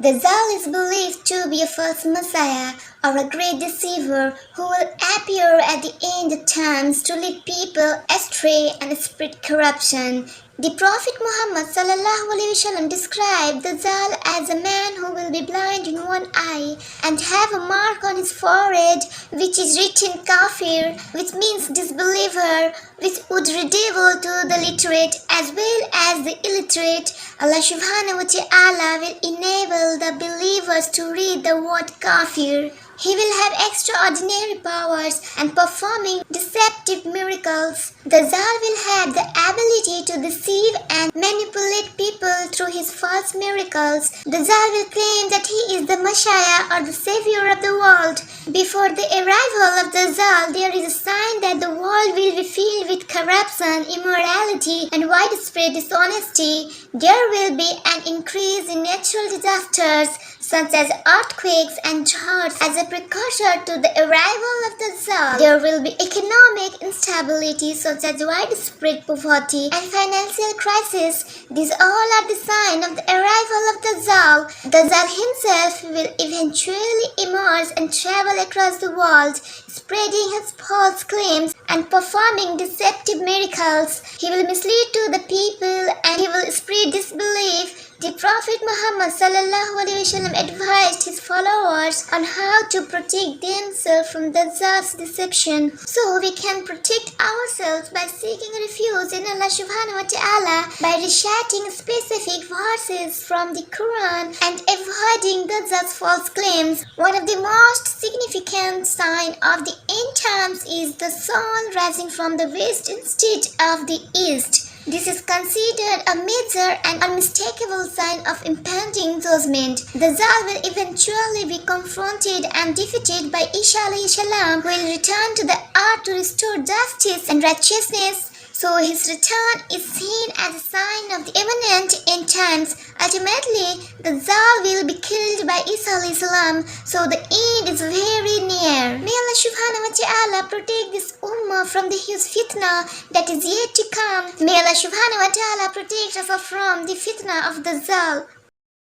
Dajjal is believed to be a false messiah or a great deceiver who will appear at the end of times to lead people astray and spread corruption. The Prophet Muhammad described Dajjal as a man who will be blind in one eye and have a mark on his forehead which is written kafir, which means disbeliever, which would redouble to the literate as well as the illiterate. Allah subhanahu wa ta'ala will enable the believers to read the word kafir. He will have extraordinary powers and performing deceptive miracles. Dajjal will have the ability to deceive and manipulate people through his false miracles. Dajjal will claim that he is the Messiah or the Savior of the world. Before the arrival of Dajjal, there is a sign that the world will be filled with corruption, immorality, and widespread dishonesty. There will be an increase in natural disasters such as earthquakes and droughts. As a precursor to the arrival of Dajjal, there will be economic instability such as widespread poverty and financial crisis. These all are the sign of the arrival of Dajjal. Dajjal himself will eventually emerge and travel across the world, spreading his false claims and performing deceptive miracles. He will mislead to the people and he will spread disbelief. The Prophet Muhammad advised his followers on how to protect themselves from Dajjal's deception. So we can protect ourselves by seeking refuge in Allah subhanahu wa ta'ala, by reciting specific verses from the Quran and avoiding Dajjal's false claims. One of the most significant signs of the end times is the sun rising from the west instead of the east. This is considered a major and unmistakable sign of impending judgment. Dajjal will eventually be confronted and defeated by Isa alayhi salam, who will return to the earth to restore justice and righteousness. So his return is seen as a sign of the imminent end times. Ultimately, Dajjal will be killed by Isa alayhi salam, so the end is very near. May Allah subhanahu wa ta'ala protect this ummah from the huge fitna that is yet to come. May Allah subhanahu wa ta'ala protect us from the fitna of Dajjal.